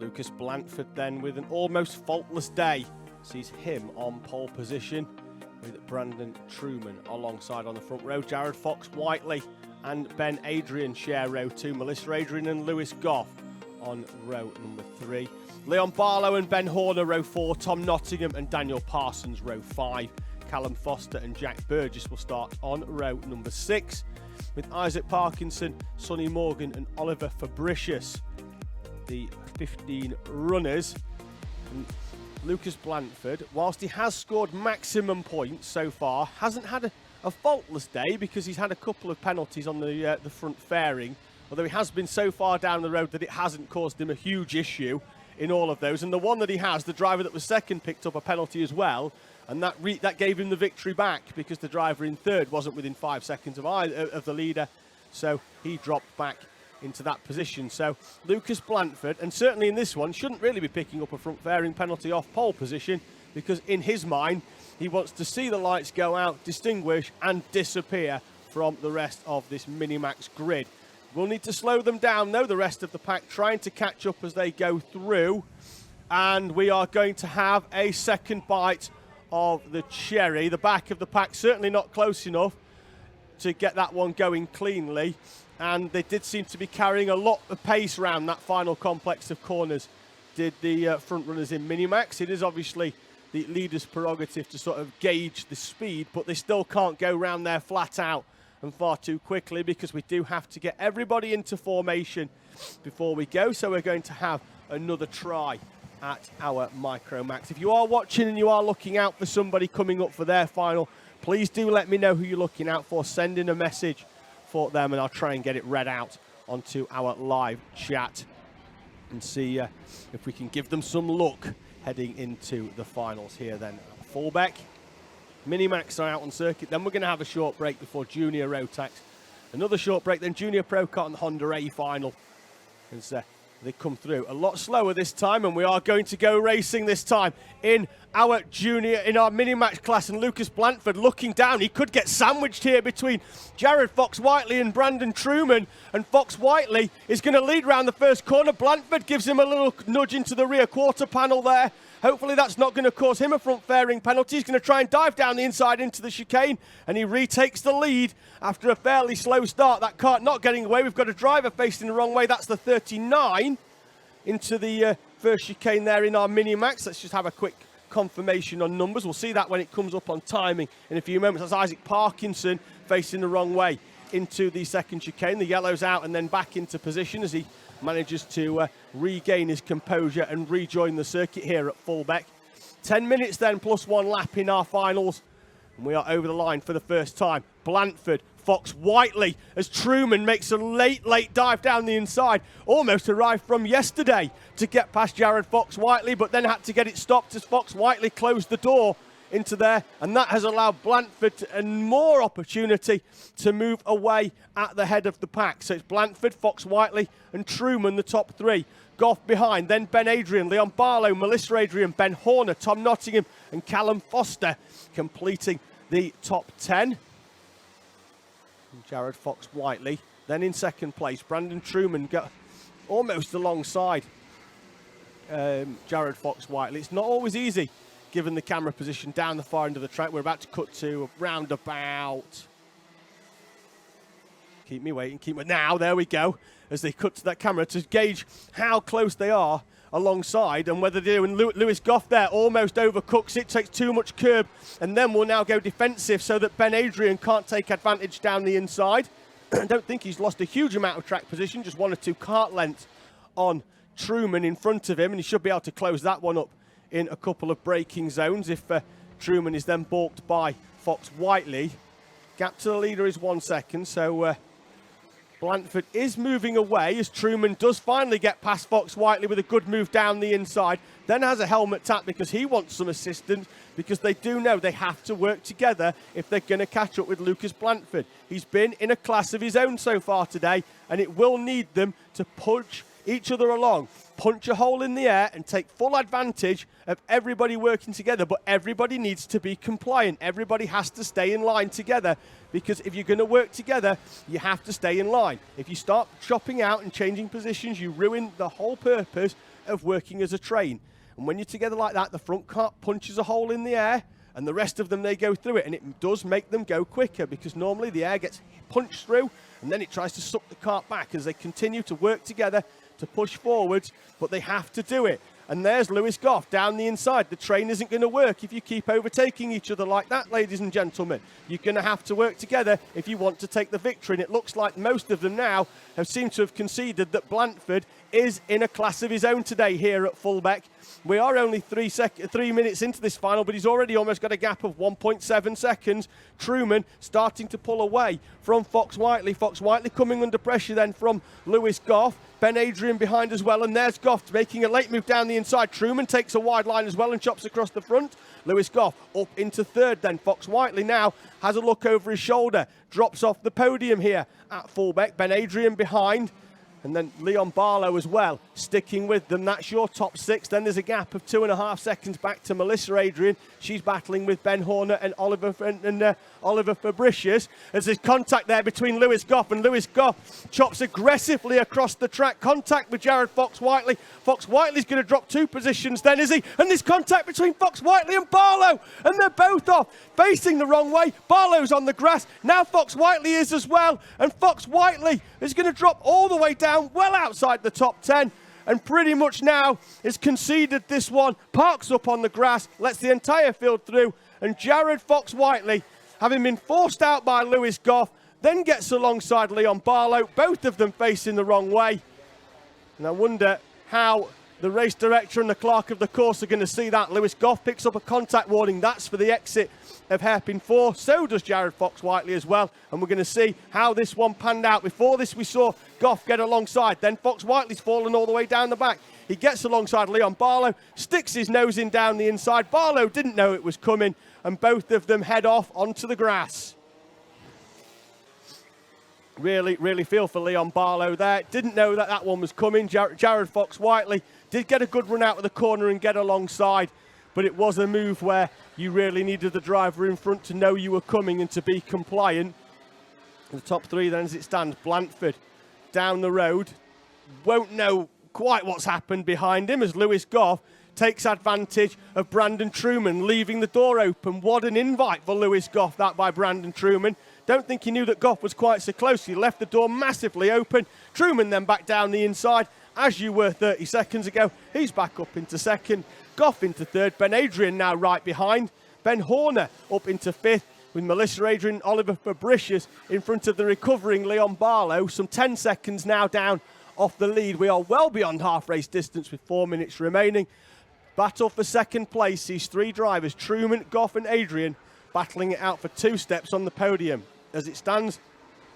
Lucas Blanford then with an almost faultless day sees him on pole position with Brandon Trueman alongside on the front row. Jared Fox-Whiteley and Ben Adrian share row 2. Melissa Adrian and Lewis Goff on row number 3. Leon Barlow and Ben Horner row 4. Tom Nottingham and Daniel Parsons row 5. Callum Foster and Jack Burgess will start on row number 6 with Isaac Parkinson, Sonny Morgan and Oliver Fabricius, the 15 runners. And Lucas Blanford, whilst he has scored maximum points so far, hasn't had a faultless day because he's had a couple of penalties on the front fairing, although he has been so far down the road that it hasn't caused him a huge issue in all of those. And the one that he has, the driver that was second picked up a penalty as well, and that gave him the victory back because the driver in third wasn't within 5 seconds of the leader, so he dropped back into that position. So Lucas Blanford, and certainly in this one, shouldn't really be picking up a front fairing penalty off pole position, because in his mind he wants to see the lights go out, distinguish and disappear from the rest of this Minimax grid. We'll need to slow them down though, the rest of the pack trying to catch up as they go through, and we are going to have a second bite of the cherry. The back of the pack certainly not close enough to get that one going cleanly, and they did seem to be carrying a lot of pace around that final complex of corners, did the front runners in Minimax. It is obviously the leader's prerogative to sort of gauge the speed, but they still can't go round there flat out and far too quickly, because we do have to get everybody into formation before we go. So we're going to have another try at our Micromax. If you are watching and you are looking out for somebody coming up for their final, please do let me know who you're looking out for. Send in a message for them and I'll try and get it read out onto our live chat and see if we can give them some luck heading into the finals here then. Fulbeck, Minimax are out on circuit. Then we're going to have a short break before Junior Rotax. Another short break, then Junior Procart and the Honda A final. As they come through a lot slower this time, and we are going to go racing this time in our junior, in our Minimax class. And Lucas Blanford looking down, he could get sandwiched here between Jared Fox-Whiteley and Brandon Trueman, and Fox-Whiteley is going to lead round the first corner. Blanford gives him a little nudge into the rear quarter panel there. Hopefully that's not going to cause him a front fairing penalty. He's going to try and dive down the inside into the chicane, and he retakes the lead after a fairly slow start. That cart not getting away. We've got a driver facing the wrong way. That's the 39 into the first chicane there in our Minimax. Let's just have a quick confirmation on numbers. We'll see that when it comes up on timing in a few moments. That's Isaac Parkinson facing the wrong way into the second chicane. The yellow's out and then back into position as he manages to regain his composure and rejoin the circuit here at Fulbeck. 10 minutes then plus 1 lap in our finals, and we are over the line for the first time. Blanford, Fox-Whiteley as Trueman makes a late dive down the inside. Almost arrived from yesterday to get past Jared Fox-Whiteley, but then had to get it stopped as Fox-Whiteley closed the door into there, and that has allowed Blanford and more opportunity to move away at the head of the pack. So it's Blanford, Fox-Whiteley and Trueman, the top 3. Goff behind, then Ben Adrian, Leon Barlow, Melissa Adrian, Ben Horner, Tom Nottingham and Callum Foster completing the top 10. And Jared Fox-Whiteley then in second place. Brandon Trueman got almost alongside Jared Fox-Whiteley. It's not always easy given the camera position down the far end of the track. We're about to cut to a roundabout. Keep me waiting, now, there we go, as they cut to that camera to gauge how close they are alongside and whether they're doing. Lewis Goff there almost overcooks it, takes too much curb, and then we'll now go defensive so that Ben Adrian can't take advantage down the inside. I don't think he's lost a huge amount of track position, just 1 or 2 cart lengths on Trueman in front of him, and he should be able to close that one up in a couple of braking zones if Trueman is then balked by Fox-Whiteley. Gap to the leader is 1 second, so Blanford is moving away as Trueman does finally get past Fox-Whiteley with a good move down the inside, then has a helmet tap because he wants some assistance, because they do know they have to work together if they're going to catch up with Lucas Blanford. He's been in a class of his own so far today, and it will need them to push each other along, punch a hole in the air and take full advantage of everybody working together. But everybody needs to be compliant. Everybody has to stay in line together, because if you're going to work together, you have to stay in line. If you start chopping out and changing positions, you ruin the whole purpose of working as a train. And when you're together like that, the front cart punches a hole in the air, and the rest of them, they go through it. And it does make them go quicker, because normally the air gets punched through, and then it tries to suck the cart back as they continue to work together to push forwards, but they have to do it. And there's Lewis Goff down the inside. The train isn't going to work if you keep overtaking each other like that, ladies and gentlemen. You're going to have to work together if you want to take the victory. And it looks like most of them now have seemed to have conceded that Blanford is in a class of his own today here at Fulbeck. We are only 3 minutes into this final, but he's already almost got a gap of 1.7 seconds. Truman starting to pull away from Fox Whiteley. Fox Whiteley coming under pressure then from Lewis Goff. Ben Adrian behind as well, and there's Goff making a late move down the inside. Truman takes a wide line as well and chops across the front. Lewis Goff up into third then. Fox Whiteley now has a look over his shoulder, drops off the podium here at Fulbeck. Ben Adrian behind. And then Leon Barlow as well, sticking with them. That's your top 6. Then there's a gap of 2.5 seconds back to Melissa Adrian. She's battling with Ben Horner and Oliver Fabricius. There's contact there between Lewis Goff, and Lewis Goff chops aggressively across the track. Contact with Jared Fox Whiteley. Fox Whiteley's going to drop 2 positions then, is he? And there's contact between Fox Whiteley and Barlow, and they're both off, facing the wrong way. Barlow's on the grass. Now Fox Whiteley is as well, and Fox Whiteley is going to drop all the way down, well outside the top 10, and pretty much now has conceded this one, parks up on the grass, lets the entire field through, and Jared Fox Whiteley, having been forced out by Lewis Goff, then gets alongside Leon Barlow, both of them facing the wrong way. And I wonder how the race director and the clerk of the course are going to see that. Lewis Goff picks up a contact warning. That's for the exit of hairpin 4. So does Jared Fox Whiteley as well. And we're going to see how this one panned out. Before this, we saw Goff get alongside. Then Fox Whiteley's fallen all the way down the back. He gets alongside Leon Barlow, sticks his nose in down the inside. Barlow didn't know it was coming, and both of them head off onto the grass. Really feel for Leon Barlow there. Didn't know that that one was coming. Jared Fox Whiteley did get a good run out of the corner and get alongside, but it was a move where you really needed the driver in front to know you were coming and to be compliant. The top 3 then as it stands, Blanford down the road. Won't know quite what's happened behind him as Lewis Goff takes advantage of Brandon Truman, leaving the door open. What an invite for Lewis Goff, that by Brandon Truman. Don't think he knew that Goff was quite so close. He left the door massively open. Truman then back down the inside, as you were 30 seconds ago. He's back up into second. Goff into third. Ben Adrian now right behind. Ben Horner up into 5th, with Melissa Adrian and Oliver Fabricius in front of the recovering Leon Barlow. Some 10 seconds now down off the lead. We are well beyond half race distance with 4 minutes remaining. Battle for second place. These 3 drivers, Truman, Goff and Adrian, battling it out for 2 steps on the podium. As it stands,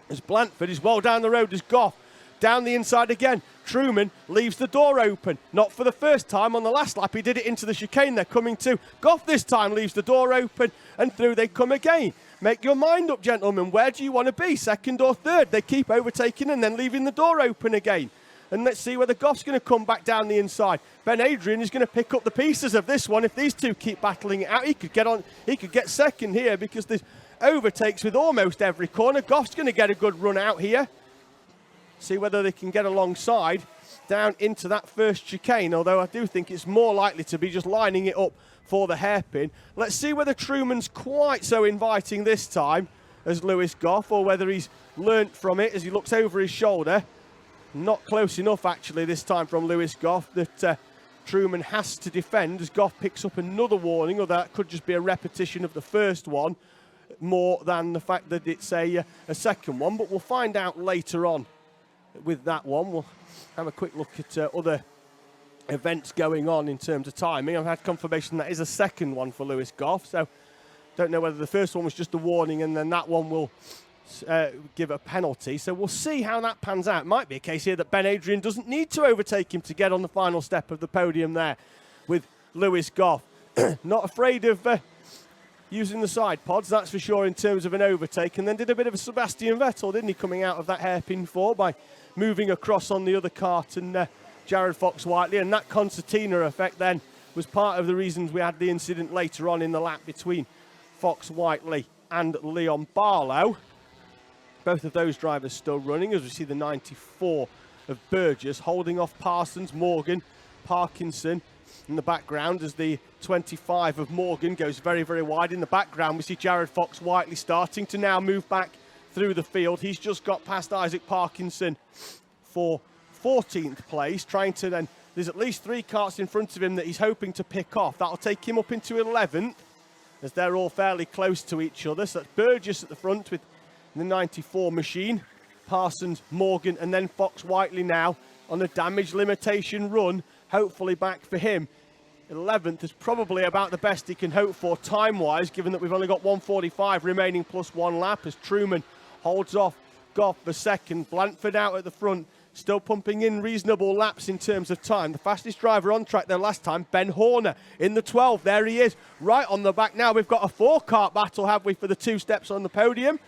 as Blanford is well down the road as Goff. Down the inside again. Truman leaves the door open. Not for the first time. On the last lap, he did it into the chicane. They're coming to. Goff this time leaves the door open, and through they come again. Make your mind up, gentlemen. Where do you want to be? Second or third? They keep overtaking and then leaving the door open again. And let's see whether Goff's going to come back down the inside. Ben Adrian is going to pick up the pieces of this one. If these 2 keep battling it out, he could get on. He could get second here, because there's overtakes with almost every corner. Goff's going to get a good run out here. See whether they can get alongside down into that first chicane, although I do think it's more likely to be just lining it up for the hairpin. Let's see whether Truman's quite so inviting this time as Lewis Goff, or whether he's learnt from it as he looks over his shoulder. Not close enough, actually, this time from Lewis Goff, that Truman has to defend as Goff picks up another warning, or that could just be a repetition of the first one, more than the fact that it's a second one. But we'll find out later on with that one. We'll have a quick look at other events going on in terms of timing. I've had confirmation that is a second one for Lewis Goff, so don't know whether the first one was just a warning and then that one will give a penalty. So we'll see how that pans out. It might be a case here that Ben Adrian doesn't need to overtake him to get on the final step of the podium there with Lewis Goff. Not afraid of using the side pods, that's for sure, in terms of an overtake. And then did a bit of a Sebastian Vettel, didn't he, coming out of that hairpin 4 by moving across on the other cart and Jared Fox Whiteley. And that concertina effect then was part of the reasons we had the incident later on in the lap between Fox Whiteley and Leon Barlow. Both of those drivers still running, as we see the 94 of Burgess holding off Parsons, Morgan, Parkinson in the background as the 25 of Morgan goes very, very wide. In the background, we see Jared Fox-Whiteley starting to now move back through the field. He's just got past Isaac Parkinson for 14th place, trying to then, there's at least 3 karts in front of him that he's hoping to pick off. That'll take him up into 11th, as they're all fairly close to each other. So that's Burgess at the front with the 94 machine, Parsons, Morgan, and then Fox-Whiteley now on a damage limitation run, hopefully back for him. 11th is probably about the best he can hope for time-wise, given that we've only got 1:45 remaining plus 1 lap, as Truman holds off Goff for second. Blanford out at the front, still pumping in reasonable laps in terms of time. The fastest driver on track there last time, Ben Horner, in the 12. There he is, right on the back now. We've got a 4-kart battle, have we, for the 2 steps on the podium.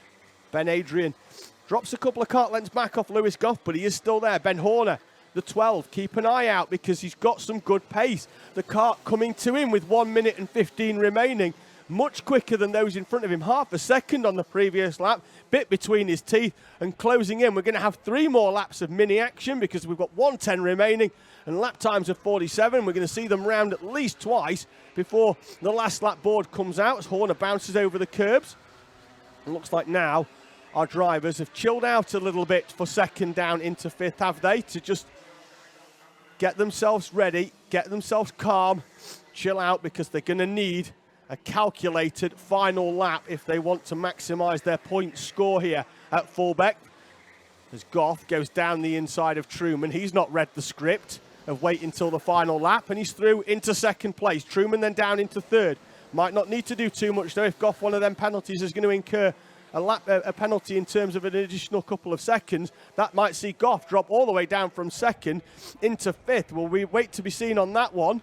Ben Adrian drops a couple of kart lengths back off Lewis Goff, but he is still there. Ben Horner, the 12, keep an eye out because he's got some good pace. The kart coming to him with 1 minute and 15 remaining. Much quicker than those in front of him. Half a second on the previous lap. Bit between his teeth and closing in. We're going to have 3 more laps of mini action because we've got 1:10 remaining and lap times of 47. We're going to see them round at least twice before the last lap board comes out as Horner bounces over the curbs. It looks like now our drivers have chilled out a little bit for second down into 5th, have they? To just get themselves ready, get themselves calm, chill out, because they're going to need a calculated final lap if they want to maximise their point score here at Fulbeck. As Goff goes down the inside of Truman, he's not read the script of wait until the final lap, and he's through into 2nd place. Truman then down into 3rd. Might not need to do too much though if Goff, one of them penalties, is going to incur a penalty in terms of an additional couple of seconds. That might see Goff drop all the way down from 2nd into 5th. Will we wait to be seen on that one?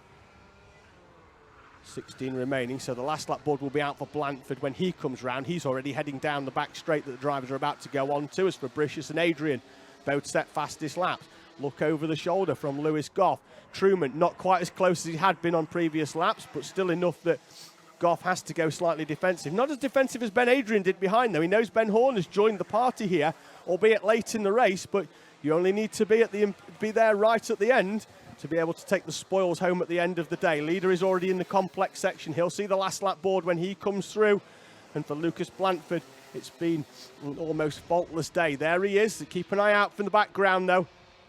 16 remaining, so the last lap board will be out for Blanford when he comes round. He's already heading down the back straight that the drivers are about to go on to. As Fabricius and Adrian both set fastest laps. Look over the shoulder from Lewis Goff. Truman not quite as close as he had been on previous laps, but still enough that Goff has to go slightly defensive. Not as defensive as Ben Adrian did behind, though. He knows Ben Horn has joined the party here, albeit late in the race, but you only need to be there right at the end to be able to take the spoils home at the end of the day. Leader is already in the complex section. He'll see the last lap board when he comes through. And for Lucas Blanford, it's been an almost faultless day. There he is. Keep an eye out from the background, though.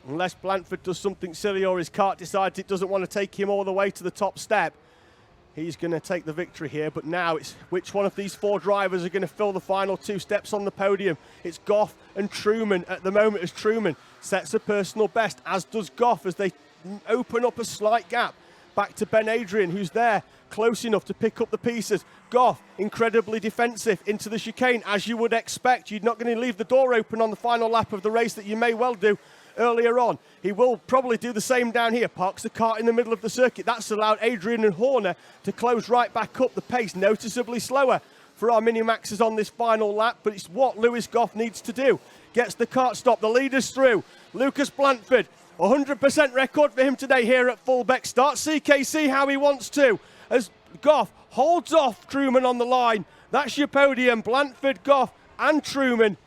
Unless Blanford does something silly or his kart decides it doesn't want to take him all the way to the top step, he's going to take the victory here. But now it's which one of these 4 drivers are going to fill the final 2 steps on the podium. It's Goff and Truman at the moment, as Truman sets a personal best, as does Goff, as they open up a slight gap back to Ben Adrian, who's there close enough to pick up the pieces. Goff, incredibly defensive into the chicane, as you would expect. You're not going to leave the door open on the final lap of the race that you may well do earlier on. He will probably do the same down here. Parks the kart in the middle of the circuit. That's allowed Adrian and Horner to close right back up. The pace noticeably slower for our mini-maxes on this final lap, but it's what Lewis Goff needs to do. Gets the kart stopped. The leader's through. Lucas Blanford, 100% record for him today here at Fulbeck. Starts CKC how he wants to, as Goff holds off Truman on the line. That's your podium. Blanford, Goff and Truman